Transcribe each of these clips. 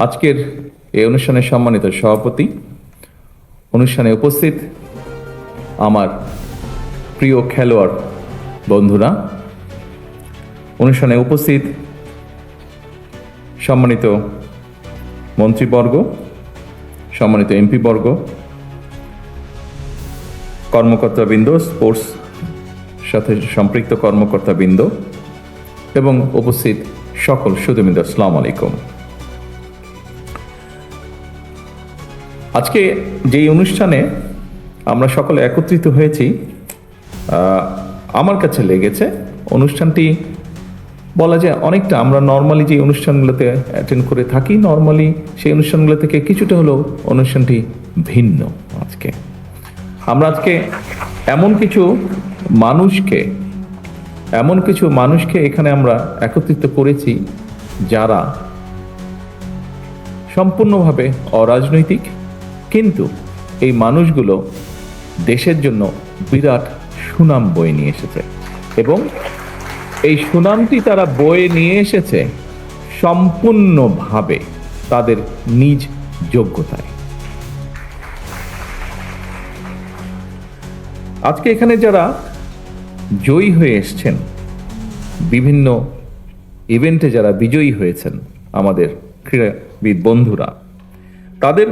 আজকের এই অনুষ্ঠানের সম্মানিত সভাপতি, অনুষ্ঠানে উপস্থিত আমার প্রিয় খেলোয়াড় বন্ধুরা, অনুষ্ঠানে উপস্থিত সম্মানিত মন্ত্রীবর্গ, সম্মানিত এমপিবর্গ, কর্মকর্তাবৃন্দ, স্পোর্টস সাথে সম্পৃক্ত কর্মকর্তাবৃন্দ এবং উপস্থিত সকল সুধীবৃন্দ, আসসালামু আলাইকুম। আজকে যেই অনুষ্ঠানে আমরা সকলে একত্রিত হয়েছি, আমার কাছে লেগেছে অনুষ্ঠানটি বলা যায় অনেকটা আমরা নর্মালি যে অনুষ্ঠানগুলোতে অ্যাটেন্ড করে থাকি, নর্মালি সেই অনুষ্ঠানগুলো থেকে কিছুটা হলেও অনুষ্ঠানটি ভিন্ন। আমরা আজকে এমন কিছু মানুষকে এখানে আমরা একত্রিত করেছি যারা সম্পূর্ণভাবে অরাজনৈতিক, কিন্তু এই মানুষগুলো দেশের জন্য বিরাট সুনাম বয়ে নিয়ে এসেছে এবং এই সুনামটি তারা বয়ে নিয়ে এসেছে সম্পূর্ণভাবে তাদের নিজ যোগ্যতায়। আজকে এখানে যারা জয়ী হয়ে এসছেন, বিভিন্ন ইভেন্টে যারা বিজয়ী হয়েছেন, আমাদের ক্রীড়াবিদ বন্ধুরা, তাদের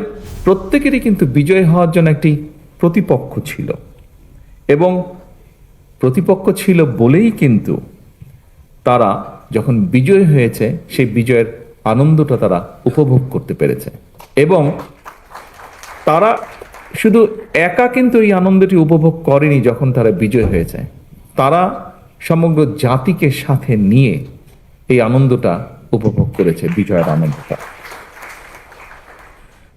প্রত্যেকেরই কিন্তু বিজয় হওয়ার জন্য একটি প্রতিপক্ষ ছিল এবং প্রতিপক্ষ ছিল বলেই কিন্তু তারা যখন বিজয় হয়েছে সেই বিজয়ের আনন্দটা তারা উপভোগ করতে পেরেছে এবং তারা শুধু একা কিন্তু এই আনন্দটি উপভোগ করেনি। যখন তারা বিজয় হয়েছে, তারা সমগ্র জাতিকে সাথে নিয়ে এই আনন্দটা উপভোগ করেছে, বিজয়ের আনন্দটা।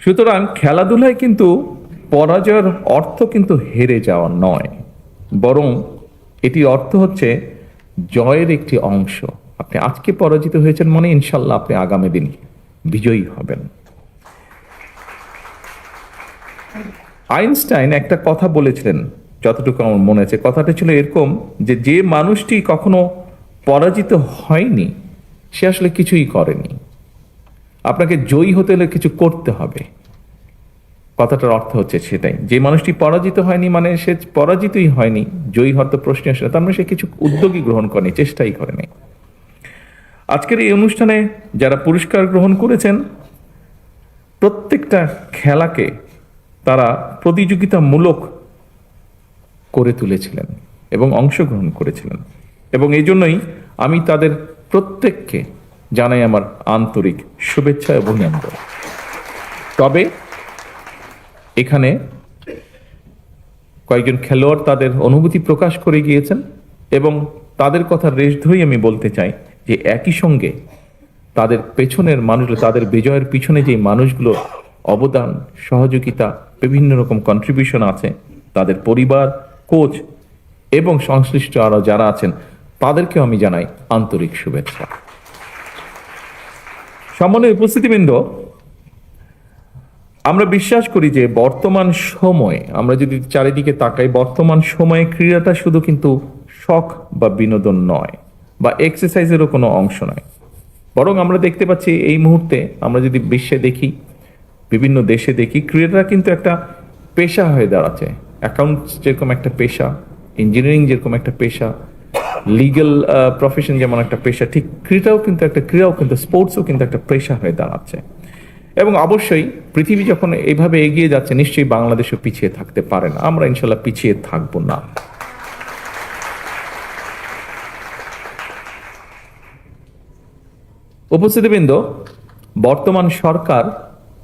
সুতরাং খেলাধুলায় কিন্তু পরাজয়ের অর্থ কিন্তু হেরে যাওয়া নয়, বরং এটির অর্থ হচ্ছে জয়ের একটি অংশ। আপনি আজকে পরাজিত হয়েছেন মানে ইনশাল্লাহ আপনি আগামী দিন বিজয়ী হবেন। আইনস্টাইন একটা কথা বলেছিলেন, যতটুকু আমার মনে আছে, কথাটা ছিল এরকম যে যে মানুষটি কখনো পরাজিত হয়নি সে আসলে কিছুই করেনি। আপনাকে জয়ী হতে হলে কিছু করতে হবে। কথাটার অর্থ হচ্ছে সেটাই, যে মানুষটি পরাজিত হয়নি মানে সে পরাজিতই হয়নি, জয়ী হওয়ার তো প্রশ্ন আসে না, তার মানে সে কিছু উদ্যোগই গ্রহণ করেনি, চেষ্টাই করেনি। আজকের এই অনুষ্ঠানে যারা পুরস্কার গ্রহণ করেছেন, প্রত্যেকটা খেলাকে তারা প্রতিযোগিতামূলক করে তুলেছিলেন এবং অংশগ্রহণ করেছিলেন এবং এই জন্যই আমি তাদের প্রত্যেককে জানাই আমার আন্তরিক শুভেচ্ছা এবং অভিনন্দন। তবে এখানে কয়েকজন খেলোয়াড় তাদের অনুভূতি প্রকাশ করে গিয়েছেন এবং তাদের কথা রেশ ধরেই আমি বলতে চাই যে একই সঙ্গে তাদের পেছনের মানুষগুলো, তাদের বিজয়ের পিছনে যে মানুষগুলো অবদান, সহযোগিতা, বিভিন্ন রকম কন্ট্রিবিউশন আছে, তাদের পরিবার, কোচ এবং সংশ্লিষ্ট আরো যারা আছেন, তাদেরকেও আমি জানাই আন্তরিক শুভেচ্ছা। সম্মানীয় উপস্থিতিবৃন্দ, আমরা বিশ্বাস করি যে বর্তমান সময়ে, আমরা যদি চারিদিকে তাকাই, বর্তমান সময়ে ক্রীড়াটা শুধু কিন্তু শখ বা বিনোদন নয় বা এক্সারসাইজেরও কোনো অংশ নয়, বরং আমরা দেখতে পাচ্ছি এই মুহূর্তে আমরা যদি বিশ্বে দেখি, বিভিন্ন দেশে দেখি, ক্রীড়াটা কিন্তু একটা পেশা হয়ে দাঁড়াচ্ছে। অ্যাকাউন্টস যেরকম একটা পেশা, ইঞ্জিনিয়ারিং যেরকম একটা পেশা, লিগ্যাল প্রফেশন যেমন একটা পেশা, ঠিক ক্রীড়াও কিন্তু স্পোর্টসও কিন্তু একটা পেশা হয়ে দাঁড়াচ্ছে। এবং অবশ্যই পৃথিবী যখন এইভাবে এগিয়ে যাচ্ছে, নিশ্চয়ই বাংলাদেশও পিছিয়ে থাকতে পারে না। আমরা ইনশাল্লাহ পিছিয়ে থাকবো না। উপস্থিতিবৃন্দ, বর্তমান সরকার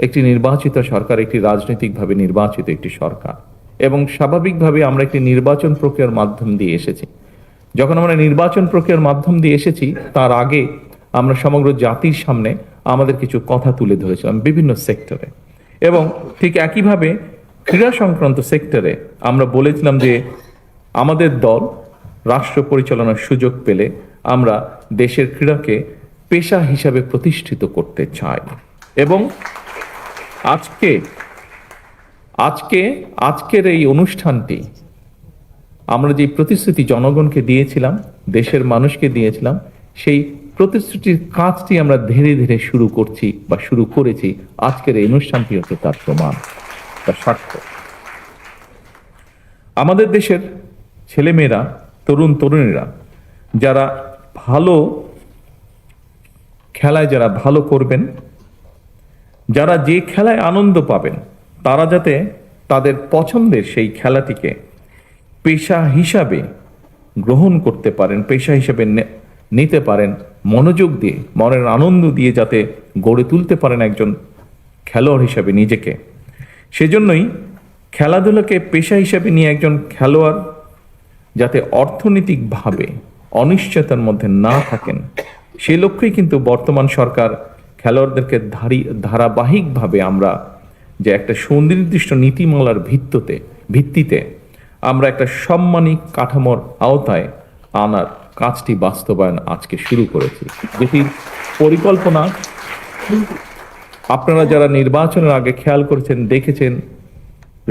একটি নির্বাচিত সরকার, একটি রাজনৈতিকভাবে নির্বাচিত একটি সরকার এবং স্বাভাবিকভাবে আমরা একটি নির্বাচন প্রক্রিয়ার মাধ্যম দিয়ে এসেছি। যখন আমরা নির্বাচন প্রক্রিয়ার মাধ্যম দিয়ে এসেছি, তার আগে আমরা সমগ্র জাতির সামনে আমাদের কিছু কথা তুলে ধরেছিলাম বিভিন্ন সেক্টরে এবং ঠিক একইভাবে ক্রীড়া সংক্রান্ত সেক্টরে আমরা বলেছিলাম যে আমাদের দল রাষ্ট্র পরিচালনার সুযোগ পেলে আমরা দেশের ক্রীড়াকে পেশা হিসাবে প্রতিষ্ঠিত করতে চাই এবং আজকের এই অনুষ্ঠানটি আমরা যে প্রতিশ্রুতি জনগণকে দিয়েছিলাম, দেশের মানুষকে দিয়েছিলাম, সেই প্রতিশ্রুতির কাজটি আমরা ধীরে ধীরে শুরু করছি বা শুরু করেছি। আজকের এই অনুষ্ঠানটি হচ্ছে তার প্রমাণ, তার সাক্ষ্য। আমাদের দেশের ছেলেমেয়েরা, তরুণ তরুণীরা যারা ভালো খেলায় যারা ভালো করবেন, যারা যে খেলায় আনন্দ পাবেন, তারা যাতে তাদের পছন্দের সেই খেলাটিকে পেশা হিসাবে গ্রহণ করতে পারেন, পেশা হিসাবে নিতে পারেন, মনোযোগ দিয়ে, মনের আনন্দ দিয়ে যাতে গড়ে তুলতে পারেন একজন খেলোয়াড় হিসাবে নিজেকে। সেজন্যই খেলাধুলাকে পেশা হিসাবে নিয়ে একজন খেলোয়াড় যাতে অর্থনৈতিকভাবে অনিশ্চয়তার মধ্যে না থাকেন, সেই লক্ষ্যেই কিন্তু বর্তমান সরকার খেলোয়াড়দেরকে ধারাবাহিকভাবে আমরা যে একটা সুনির্দিষ্ট নীতিমালার ভিত্তিতে আমরা একটা সাম্মানিক কাঠামোর আওতায় আনার কাজটি বাস্তবায়ন আজকে শুরু করেছি, যেটির পরিকল্পনা আপনারা যারা নির্বাচনের আগে খেয়াল করেছেন, দেখেছেন,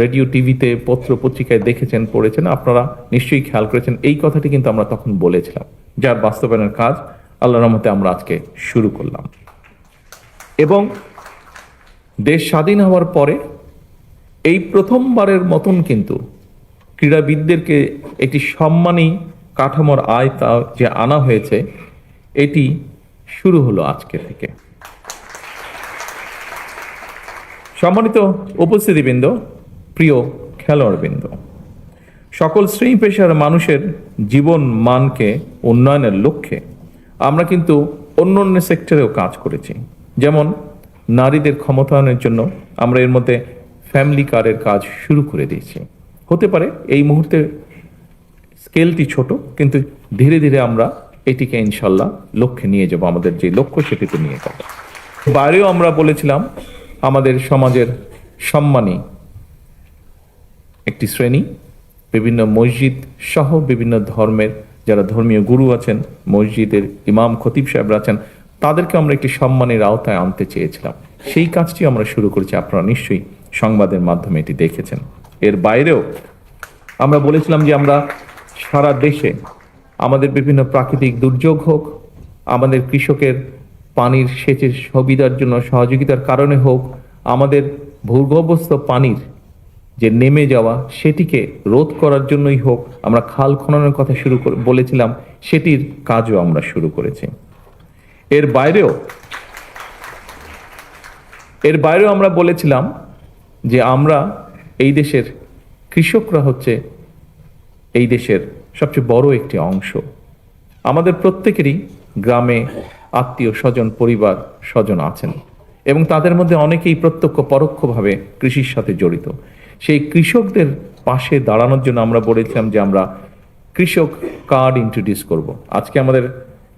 রেডিও টিভিতে পত্র পত্রিকায় দেখেছেন, পড়েছেন, আপনারা নিশ্চয়ই খেয়াল করেছেন। এই কথাটি কিন্তু আমরা তখন বলেছিলাম, যার বাস্তবায়নের কাজ আল্লাহর রহমতে আমরা আজকে শুরু করলাম। এবং দেশ স্বাধীন হওয়ার পরে এই প্রথমবারের মতন কিন্তু ক্রীড়াবিদদেরকে একটি সম্মানী কাঠামোর আয়তা যে আনা হয়েছে, এটি শুরু হলো আজকে থেকে। সম্মানিত উপস্থিতিবৃন্দ, প্রিয় খেলোয়াড়বৃন্দ, সকল শ্রেণী পেশার মানুষের জীবন মানকে উন্নয়নের লক্ষ্যে আমরা কিন্তু অন্য অন্য সেক্টরেও কাজ করেছি। যেমন নারীদের ক্ষমতায়নের জন্য আমরা এর মধ্যে ফ্যামিলি কার্ডের কাজ শুরু করে দিয়েছি। হতে পারে এই মুহূর্তে স্কেলটি ছোট, কিন্তু ধীরে ধীরে আমরা এটিকে ইনশাল্লাহ লক্ষ্যে নিয়ে যাব, আমাদের যে লক্ষ্য সেটিতে নিয়ে যাব। বাইরেও আমরা বলেছিলাম আমাদের সমাজের সম্মানী একটি শ্রেণী, বিভিন্ন মসজিদ সহ বিভিন্ন ধর্মের যারা ধর্মীয় গুরু আছেন, মসজিদের ইমাম খতিব সাহেবরা আছেন, তাদেরকে আমরা একটি সম্মানের আওতায় আনতে চেয়েছিলাম। সেই কাজটি আমরা শুরু করেছি, আপনারা নিশ্চয়ই সংবাদের মাধ্যমে এটি দেখেছেন। এর বাইরেও আমরা বলেছিলাম যে আমরা সারা দেশে আমাদের বিভিন্ন প্রাকৃতিক দুর্যোগ হোক, আমাদের কৃষকের পানির সেচের সুবিধার জন্য সহযোগিতার কারণে হোক, আমাদের ভূগর্ভস্থ পানির যে নেমে যাওয়া সেটিকে রোধ করার জন্যই হোক, আমরা খাল খননের কথা বলেছিলাম, সেটির কাজও আমরা শুরু করেছি। এর বাইরেও আমরা বলেছিলাম যে আমরা এই দেশের কৃষকরা হচ্ছে এই দেশের সবচেয়ে বড় একটি অংশ। আমাদের প্রত্যেকেরই গ্রামে আত্মীয় স্বজন, পরিবার স্বজন আছেন, এবং তাদের মধ্যে অনেকেই প্রত্যক্ষ পরোক্ষভাবে কৃষির সাথে জড়িত। সেই কৃষকদের পাশে দাঁড়ানোর জন্য আমরা বলেছিলাম যে আমরা কৃষক কার্ড ইন্ট্রোডিউস করব। আজকে আমাদের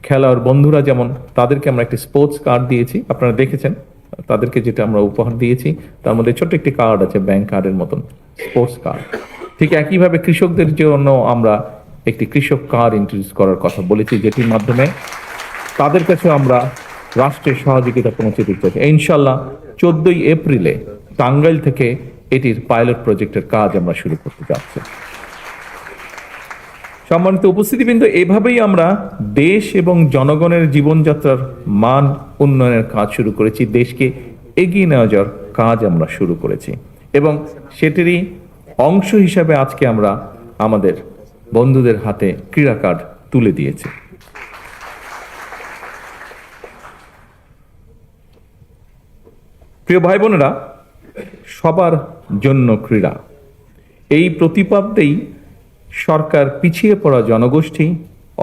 খেলোয়াড় বন্ধুরা যেমন, তাদেরকে আমরা একটি স্পোর্টস কার্ড দিয়েছি, আপনারা দেখেছেন তাদেরকে যেটা আমরা উপহার দিয়েছি, তার মধ্যে ছোট্ট একটি কার্ড আছে, ব্যাংক কার্ডের মতন স্পোর্টস কার্ড। ঠিক একইভাবে কৃষকদের জন্য আমরা একটি কৃষক কার্ড ইন্ট্রোডিউস করার কথা বলেছি, যেটির মাধ্যমে তাদের কাছে আমরা রাষ্ট্রের সহযোগিতা পৌঁছে দিতে চাই। ইনশাল্লাহ 14 এপ্রিলে টাঙ্গাইল থেকে এটির পাইলট প্রজেক্টের কাজ আমরা শুরু করতে যাচ্ছি। সম্মানিত উপস্থিতিবৃন্দ, এভাবেই আমরা দেশ এবং জনগণের জীবনযাত্রার মান উন্নয়নের কাজ শুরু করেছি, দেশকে এগিয়ে নেওয়া যাওয়ার কাজ আমরা শুরু করেছি, এবং সেটিরই অংশ হিসাবে আজকে আমরা আমাদের বন্ধুদের হাতে ক্রীড়া কার্ড তুলে দিয়েছি। প্রিয় ভাই বোনেরা, সবার জন্য ক্রীড়া, এই প্রতিপাদ্যেই সরকার পিছিয়ে পড়া জনগোষ্ঠী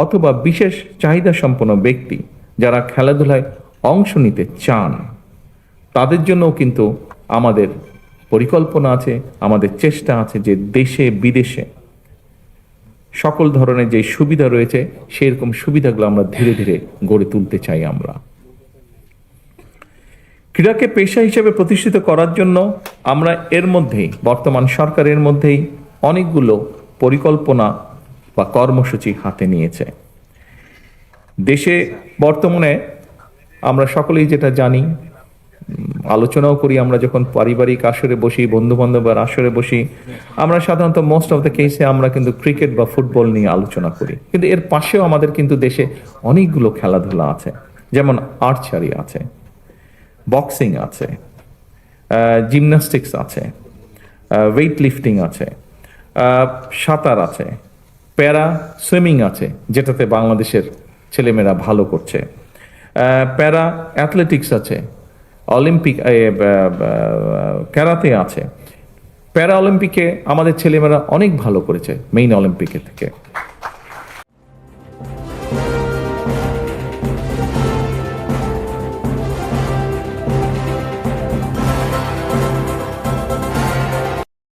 অথবা বিশেষ চাহিদা সম্পন্ন ব্যক্তি যারা খেলাধুলায় অংশ নিতে চান, তাদের জন্যও কিন্তু আমাদের পরিকল্পনা আছে, আমাদের চেষ্টা আছে যে দেশে বিদেশে সকল ধরনের যে সুবিধা রয়েছে সেরকম সুবিধাগুলো আমরা ধীরে ধীরে গড়ে তুলতে চাই। আমরা ক্রীড়াকে পেশা হিসেবে প্রতিষ্ঠিত করার জন্য আমরা এর মধ্যেই, বর্তমান সরকারের মধ্যেই অনেকগুলো পরিকল্পনা বা কর্মসূচি হাতে নিয়েছে। দেশে বর্তমানে আমরা সকলেই যেটা জানি, আলোচনাও করি আমরা যখন পারিবারিক আসরে বসি, বন্ধু বান্ধবের আসরে বসি, আমরা সাধারণত মোস্ট অফ দ্য কেসে আমরা কিন্তু ক্রিকেট বা ফুটবল নিয়ে আলোচনা করি। কিন্তু এর পাশেও আমাদের কিন্তু দেশে অনেকগুলো খেলাধুলা আছে, যেমন আর্চারি আছে, বক্সিং আছে, জিমন্যাস্টিক্স আছে, ওয়েট লিফটিং আছে, সাঁতার আছে, প্যারা সুইমিং আছে, যেটাতে বাংলাদেশের ছেলেমেয়েরা ভালো করছে, প্যারা অ্যাথলেটিক্স আছে, অলিম্পিক ক্যারাতে আছে। প্যারা অলিম্পিকে আমাদের ছেলেমেয়েরা অনেক ভালো করেছে মেইন অলিম্পিকের থেকে।